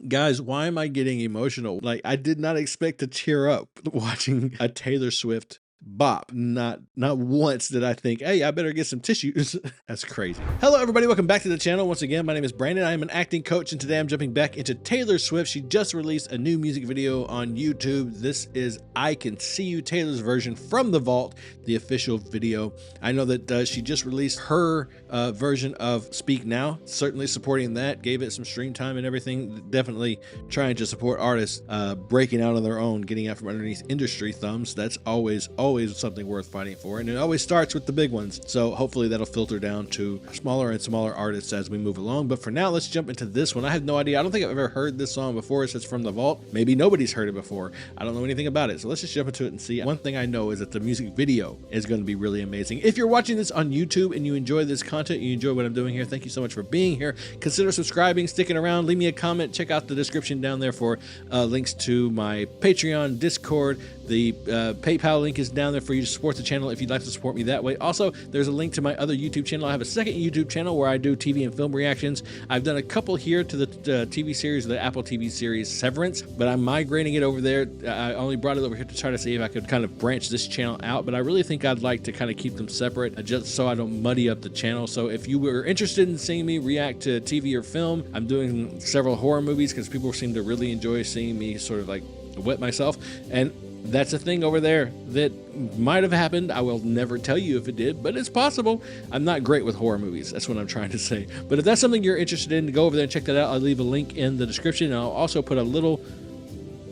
Guys, why am I getting emotional? Like, I did not expect to tear up watching a Taylor Swift bop. Not once did I think, hey, I better get some tissues. That's crazy. Hello, everybody. Welcome back to the channel. Once again, my name is Brandon. I am an acting coach, and today I'm jumping back into Taylor Swift. She just released a new music video on YouTube. This is I Can See You, Taylor's version from the vault, the official video. I know that she just released her version of Speak Now, certainly supporting that, gave it some stream time and everything. Definitely trying to support artists breaking out on their own, getting out from underneath industry thumbs. That's always something worth fighting for, and it always starts with the big ones. So hopefully that'll filter down to smaller and smaller artists as we move along. But for now, let's jump into this one. I have no idea. I don't think I've ever heard this song before. It says From the Vault. Maybe nobody's heard it before. I don't know anything about it. So let's just jump into it and see. One thing I know is that the music video is going to be really amazing. If you're watching this on YouTube and you enjoy this content, you enjoy what I'm doing here, thank you so much for being here. Consider subscribing, sticking around, leave me a comment, check out the description down there for links to my Patreon, Discord. The PayPal link is down there for you to support the channel if you'd like to support me that way. Also, there's a link to my other YouTube channel. I have a second YouTube channel where I do TV and film reactions. I've done a couple here to the TV series, the Apple TV series Severance, but I'm migrating it over there. I only brought it over here to try to see if I could kind of branch this channel out, but I really think I'd like to kind of keep them separate just so I don't muddy up the channel. So if you were interested in seeing me react to TV or film, I'm doing several horror movies because people seem to really enjoy seeing me sort of like wet myself. And that's a thing over there that might have happened. I will never tell you if it did, but it's possible. I'm not great with horror movies. That's what I'm trying to say. But if that's something you're interested in, go over there and check that out. I'll leave a link in the description, and I'll also put a little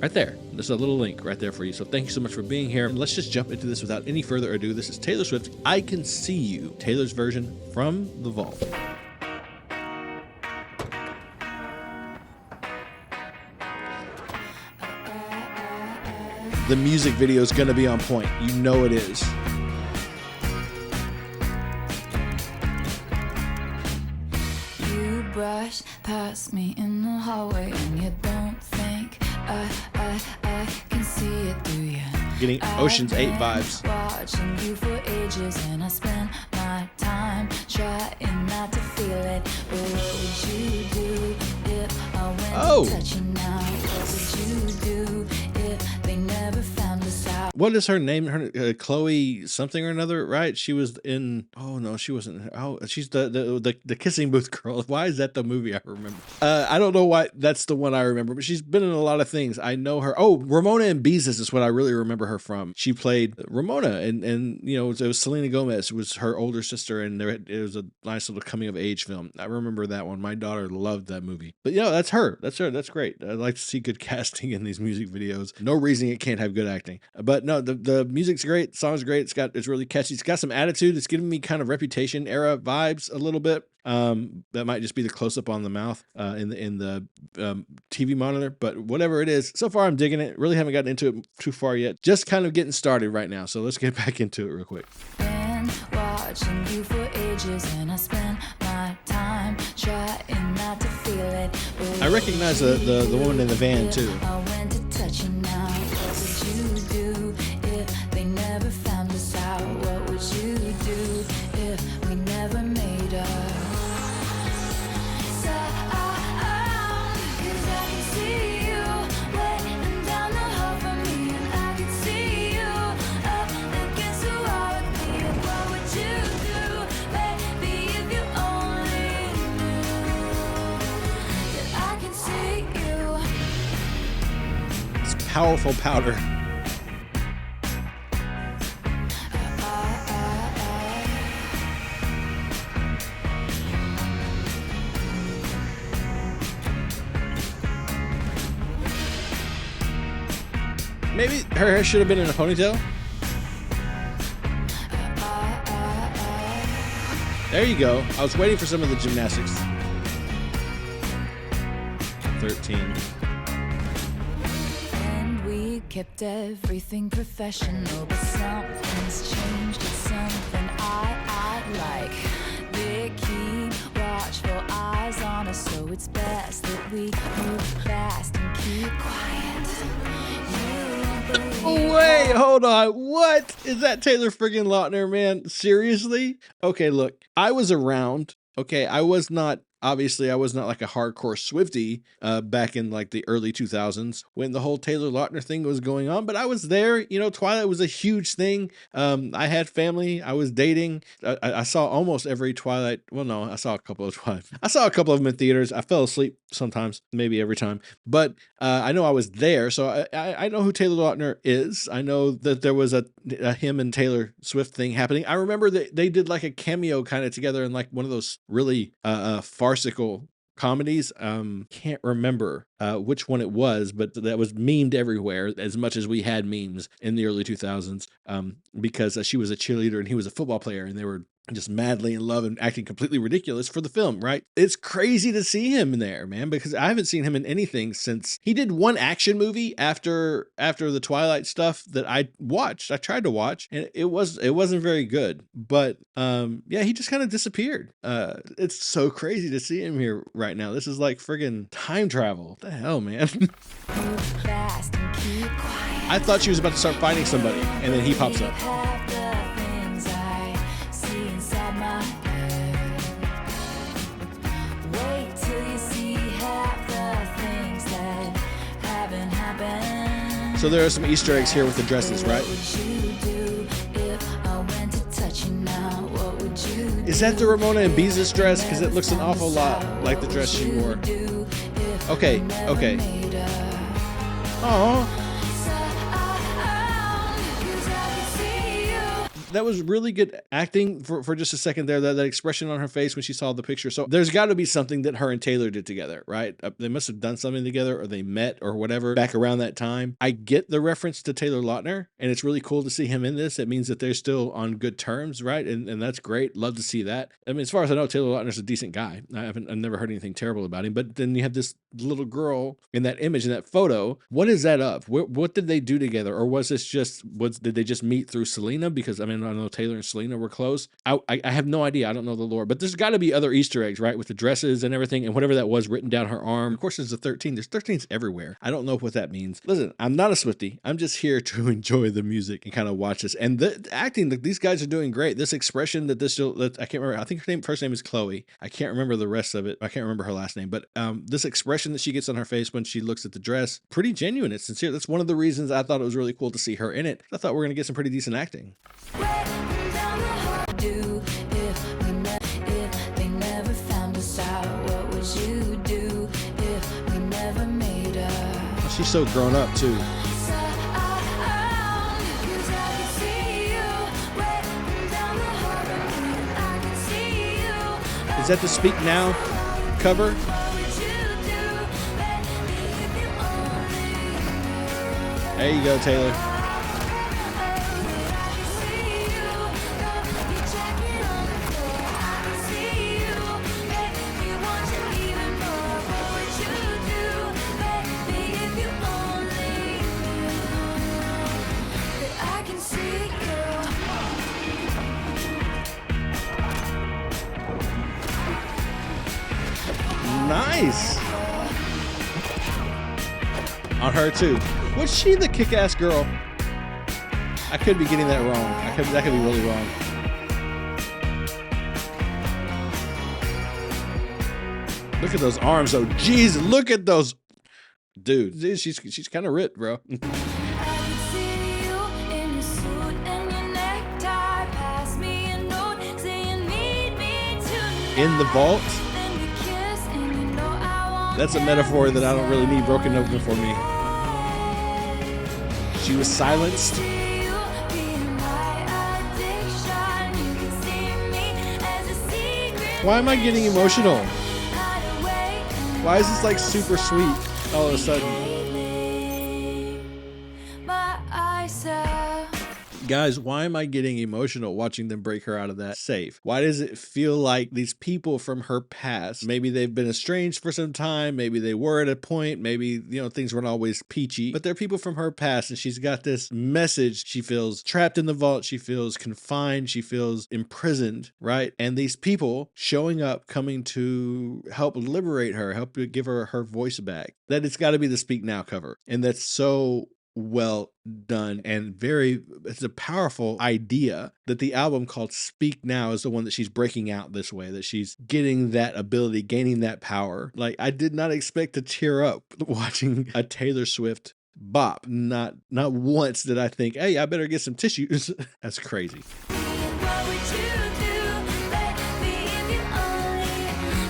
right there. There's a little link right there for you. So thank you so much for being here. And let's just jump into this without any further ado. This is Taylor Swift, I Can See You, Taylor's version from the vault. The music video is going to be on point. You know it is. You brush past me in the hallway and you don't think I can see it through you. Getting Ocean's 8 vibes. Watching you for ages and I spend my time trying not to feel it. But what would you do if I went to touch you now? What would you do if they never found us out? What is her name? Her Chloe something or another, right? She was in. Oh no, she wasn't. Oh, she's the kissing booth girl. Why is that the movie I remember? I don't know why that's the one I remember, but she's been in a lot of things. I know her. Oh, Ramona and Beezus is what I really remember her from. She played Ramona, and you know it was Selena Gomez was her older sister, and it was a nice little coming of age film. I remember that one. My daughter loved that movie. But yeah, that's her. That's her. That's great. I like to see good casting in these music videos. No reason it can't have good acting. But no, the music's great. The song's great. It's really catchy. It's got some attitude. It's giving me kind of Reputation era vibes a little bit. That might just be the close up on the mouth in the TV monitor, but whatever it is, so far I'm digging it. Really haven't gotten into it too far yet. Just kind of getting started right now. So let's get back into it real quick. Been watching you for ages and I spend my time trying not to feel it. I recognize the woman in the van too. I went to touch you now. What would you do if they never found us out? What would you do if we never made up? Powerful powder. Maybe her hair should have been in a ponytail. There you go. I was waiting for some of the gymnastics. 13. Kept everything professional, but something's changed. It's something I like. They keep watchful eyes on us, so it's best that we move fast and keep quiet. Oh, wait, hold on. What? Is that Taylor friggin' Lautner, man? Seriously? Okay, look, I was around. Okay, I was not Obviously, I was not like a hardcore Swiftie back in like the early 2000s when the whole Taylor Lautner thing was going on, but I was there. You know, Twilight was a huge thing. I had family. I was dating. I saw almost every Twilight. Well, no, I saw a couple of Twilight. I saw a couple of them in theaters. I fell asleep sometimes, maybe every time. But I know I was there, so I know who Taylor Lautner is. I know that there was a him and Taylor Swift thing happening. I remember that they did like a cameo kind of together in like one of those really farcical comedies. Can't remember which one it was, but that was memed everywhere as much as we had memes in the early 2000s, because she was a cheerleader and he was a football player, and they were just madly in love and acting completely ridiculous for the film, right? It's crazy to see him in there, man, because I haven't seen him in anything since he did one action movie after the Twilight stuff that I watched. I tried to watch, and it wasn't very good. But yeah, he just kind of disappeared. It's so crazy to see him here right now. This is like friggin' time travel. What the hell, man? I thought she was about to start fighting somebody, and then he pops up. So there are some Easter eggs here with the dresses, right? Is that the Ramona and Beezus dress? Because it looks an awful lot like the dress she wore. Okay. Aww. That was really good acting for just a second there. That expression on her face when she saw the picture. So there's got to be something that her and Taylor did together, right? They must have done something together, or they met or whatever back around that time. I get the reference to Taylor Lautner, and it's really cool to see him in this. It means that they're still on good terms, right? And that's great. Love to see that. I mean, as far as I know, Taylor Lautner's a decent guy. I've never heard anything terrible about him. But then you have this little girl in that image, in that photo. What is that of? What did they do together? Or was this did they just meet through Selena? Because I mean, I know Taylor and Selena were close. I have no idea. I don't know the lore, but there's got to be other Easter eggs, right? With the dresses and everything, and whatever that was written down her arm. Of course, there's a 13. There's 13s everywhere. I don't know what that means. Listen, I'm not a Swiftie. I'm just here to enjoy the music and kind of watch this. And the acting, these guys are doing great. This expression that I can't remember. I think her first name is Chloe. I can't remember the rest of it. I can't remember her last name, but this expression that she gets on her face when she looks at the dress, pretty genuine. It's sincere. That's one of the reasons I thought it was really cool to see her in it. I thought we were going to get some pretty decent acting. She's so grown up too. Is that the Speak Now cover? There you go, Taylor. Nice. On her too. Was she the kick-ass girl? I could be getting that wrong. That could be really wrong. Look at those arms though. Jeez, look at those. Dude, she's kind of ripped, bro. In the vault? That's a metaphor that I don't really need broken open for me. She was silenced. Why am I getting emotional? Why is this like super sweet all of a sudden? Guys, why am I getting emotional watching them break her out of that safe? Why does it feel like these people from her past, maybe they've been estranged for some time, maybe they were at a point, maybe, things weren't always peachy, but they're people from her past, and she's got this message. She feels trapped in the vault. She feels confined. She feels imprisoned, right? And these people showing up, coming to help liberate her, help give her voice back. That it's got to be the Speak Now cover. And that's so well done and it's a powerful idea that the album called Speak Now is the one that she's breaking out this way, that she's getting that ability, gaining that power. Like, I did not expect to tear up watching a Taylor Swift bop. Not once did I think, hey, I better get some tissues. That's crazy. What would you do, baby, if you only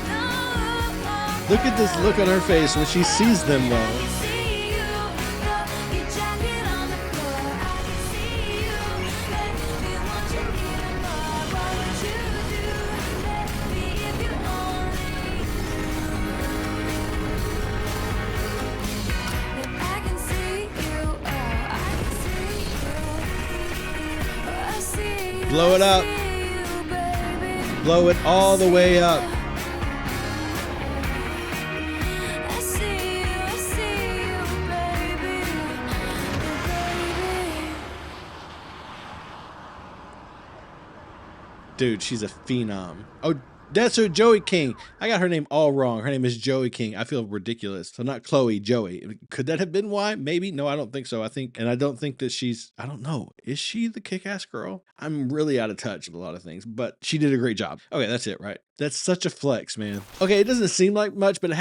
know? Look at this look on her face when she sees them though. I can see you, your jacket on the floor. I can see you, baby, want you even more. What would you do, baby, if you only knew? I can see you, oh, I can see you. I see you, Blow it I up. see you, baby. Blow it all the way up. I see you, baby, baby. Dude, she's a phenom. Oh, that's her, Joey King. I got her name all wrong. Her name is Joey King. I feel ridiculous. So not Chloe, Joey. Could that have been why? Maybe. No, I don't think so. I don't think that I don't know. Is she the kick-ass girl? I'm really out of touch with a lot of things, but she did a great job. Okay, that's it, right? That's such a flex, man. Okay, it doesn't seem like much, but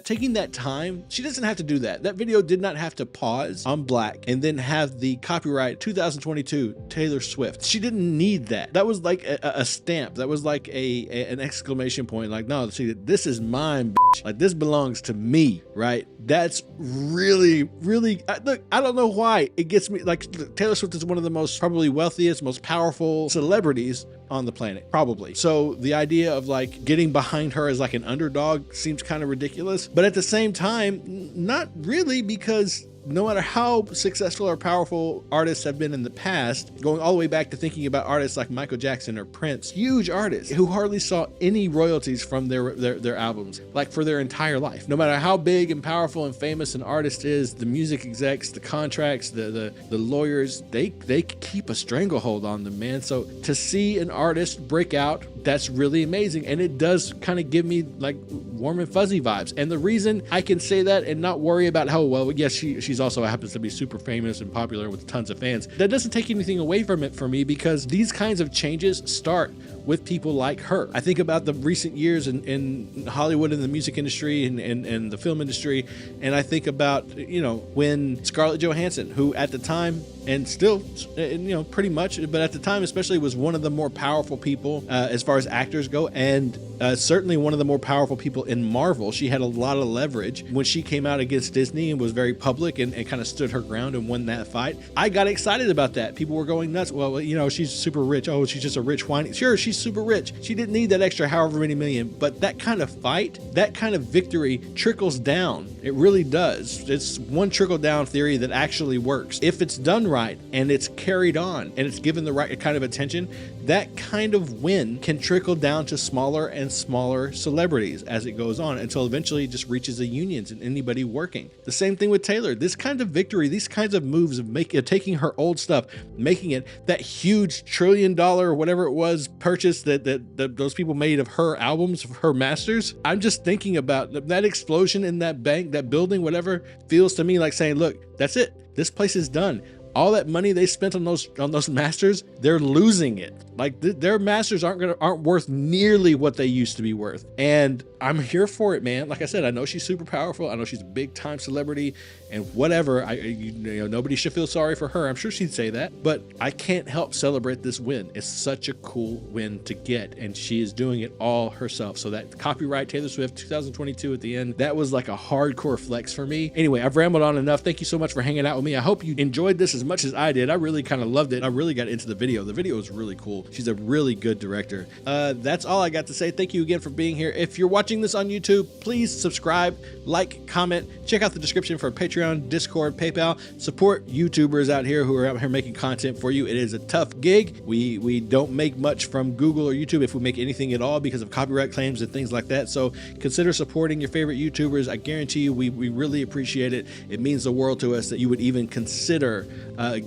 taking that time, she doesn't have to do that. That video did not have to pause on black and then have the copyright 2022 Taylor Swift. She didn't need that. That was like a stamp. That was like an exclamation point. Like, no, see, this is mine, bitch. Like, this belongs to me, right? That's really, really, look, I don't know why it gets me. Like, Taylor Swift is one of the most probably wealthiest, most powerful celebrities on the planet, probably. So the idea of like getting behind her as like an underdog seems kind of ridiculous, but at the same time, not really, because no matter how successful or powerful artists have been in the past, going all the way back to thinking about artists like Michael Jackson or Prince, huge artists who hardly saw any royalties from their albums, like for their entire life. No matter how big and powerful and famous an artist is, the music execs, the contracts, the lawyers, they keep a stranglehold on them, man. So to see an artist break out, that's really amazing. And it does kind of give me like warm and fuzzy vibes. And the reason I can say that and not worry about how, well, yes, she's also happens to be super famous and popular with tons of fans, that doesn't take anything away from it for me, because these kinds of changes start with people like her. I think about the recent years in Hollywood and the music industry and the film industry, and I think about, you know, when Scarlett Johansson, who at the time, and still, you know, pretty much, but at the time especially, was one of the more powerful people as far as actors go, and certainly one of the more powerful people in Marvel. She had a lot of leverage when she came out against Disney and was very public and kind of stood her ground and won that fight. I got excited about that. People were going nuts. Well, you know, she's super rich. Oh, she's just a rich whiny. Sure, she's super rich. She didn't need that extra however many million, but that kind of fight, that kind of victory trickles down. It really does. It's one trickle down theory that actually works. If it's done right and it's carried on and it's given the right kind of attention, that kind of win can trickle down to smaller and smaller celebrities as it goes on, until eventually it just reaches the unions and anybody working. The same thing with Taylor. This kind of victory, these kinds of moves of taking her old stuff, making it that huge $1 trillion or whatever it was purchase that those people made of her albums, of her masters. I'm just thinking about that explosion in that bank, that building, whatever, feels to me like saying, look, that's it. This place is done. All that money they spent on those masters, they're losing it. Like their masters aren't worth nearly what they used to be worth. And I'm here for it, man. Like I said, I know she's super powerful. I know she's a big time celebrity and whatever. You know, nobody should feel sorry for her. I'm sure she'd say that, but I can't help celebrate this win. It's such a cool win to get, and she is doing it all herself. So that copyright Taylor Swift 2022 at the end, that was like a hardcore flex for me. Anyway, I've rambled on enough. Thank you so much for hanging out with me. I hope you enjoyed this as much as I did. I really kind of loved it. I really got into the video. The video was really cool. She's a really good director. That's all I got to say. Thank you again for being here. If you're watching this on YouTube, please subscribe, like, comment, check out the description for Patreon, Discord, PayPal. Support YouTubers out here who are out here making content for you. It is a tough gig. We don't make much from Google or YouTube, if we make anything at all, because of copyright claims and things like that. So consider supporting your favorite YouTubers. I guarantee you we really appreciate it. It means the world to us that you would even consider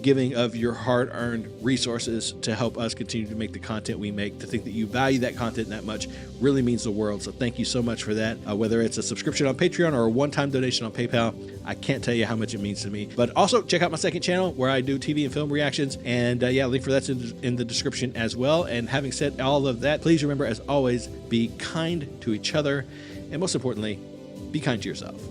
giving of your hard-earned resources to help us continue to make the content we make. To think that you value that content that much really means the world. So thank you so much for that. Whether it's a subscription on Patreon or a one-time donation on PayPal, I can't tell you how much it means to me. But also check out my second channel where I do TV and film reactions. And link for that's in the description as well. And having said all of that, please remember, as always, be kind to each other. And most importantly, be kind to yourself.